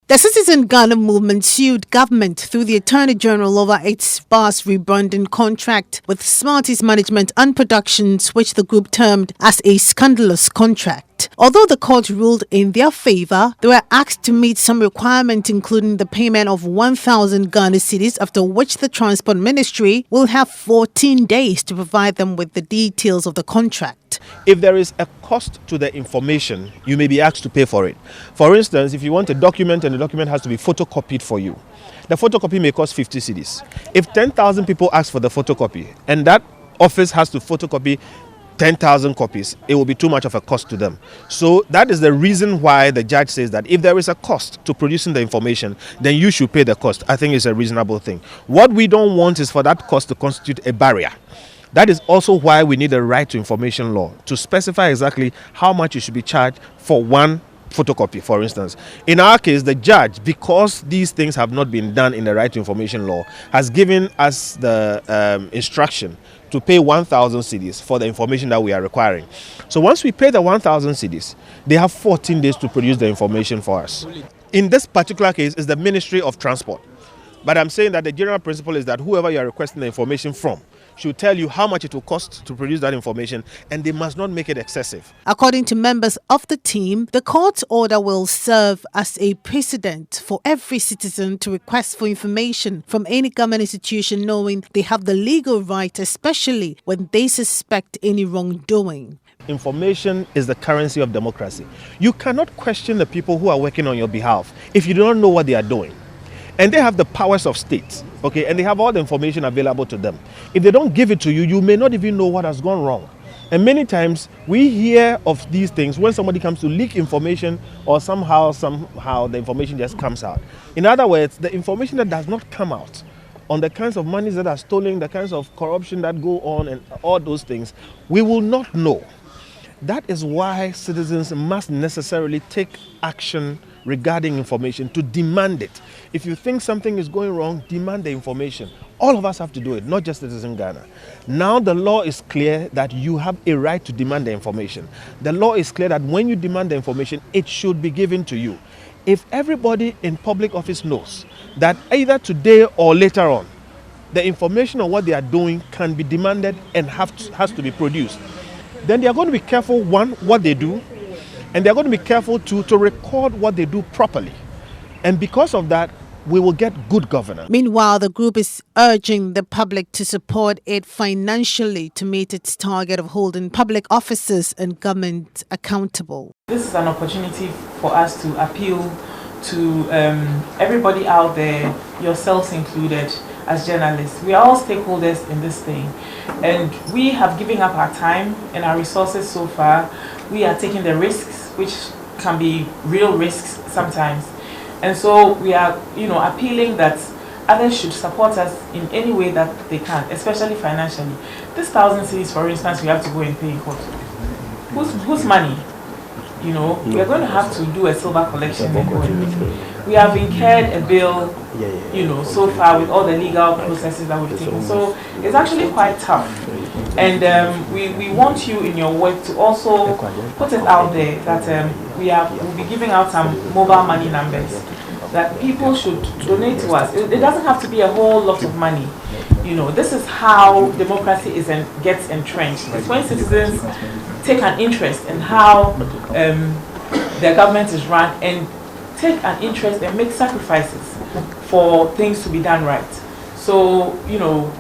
The Citizen Ghana movement sued government through the Attorney General over its vast rebranding contract with Smartty's management and productions, which the group termed as a scandalous contract. Although the court ruled in their favor, they were asked to meet some requirements, including the payment of 1,000 Ghana cedis, after which the Transport Ministry will have 14 days to provide them with the details of the contract. If there is a cost to the information, you may be asked to pay for it. For instance, if you want a document and the document has to be photocopied for you, the photocopy may cost 50 cedis. If 10,000 people ask for the photocopy and that office has to photocopy 10,000 copies, it will be too much of a cost to them. So that is the reason why the judge says that if there is a cost to producing the information, then you should pay the cost. I think it's a reasonable thing. What we don't want is for that cost to constitute a barrier. That is also why we need a right to information law to specify exactly how much you should be charged for one photocopy, for instance. In our case, the judge, because these things have not been done in the right to information law, has given us the instruction to pay 1,000 cedis for the information that we are requiring. So once we pay the 1,000 cedis, they have 14 days to produce the information for us. In this particular case, it's the Ministry of Transport. But I'm saying that the general principle is that whoever you are requesting the information from should tell you how much it will cost to produce that information, and they must not make it excessive. According to members of the team, the court order will serve as a precedent for every citizen to request for information from any government institution, knowing they have the legal right, especially when they suspect any wrongdoing. Information is the currency of democracy. You cannot question the people who are working on your behalf if you do not know what they are doing. And they have the powers of state, okay, and they have all the information available to them. If they don't give it to you, you may not even know what has gone wrong. And many times we hear of these things when somebody comes to leak information, or somehow the information just comes out. In other words, the information that does not come out on the kinds of monies that are stolen, the kinds of corruption that go on, and all those things, we will not know. That is why citizens must necessarily take action regarding information, to demand it. If you think something is going wrong, demand the information. All of us have to do it, not just Citizen Ghana. Now the law is clear that you have a right to demand the information. The law is clear that when you demand the information, it should be given to you. If everybody in public office knows that either today or later on, the information on what they are doing can be demanded and has to be produced, then they are going to be careful, one, what they do, and they're going to be careful to record what they do properly. And because of that, we will get good governance. Meanwhile, the group is urging the public to support it financially to meet its target of holding public officers and government accountable. This is an opportunity for us to appeal to everybody out there, yourselves included, as journalists. We are all stakeholders in this thing, and we have given up our time and our resources so far. We are taking the risks, which can be real risks sometimes, and so we are, appealing that others should support us in any way that they can, especially financially. This 1,000 cedis, for instance, we have to go and pay in court. Whose money? We are going to have to do a silver collection and go and pay. We have incurred a bill, so far with all the legal processes that we've taken. So it's actually quite tough. And we want you in your work to also put it out there that we'll be giving out some mobile money numbers that people should donate to us. It doesn't have to be a whole lot of money. This is how democracy gets entrenched. It's when citizens take an interest in how their government is run and take an interest and make sacrifices for things to be done right. So,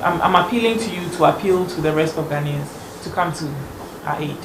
I'm appealing to you to appeal to the rest of Ghanaians to come to our aid.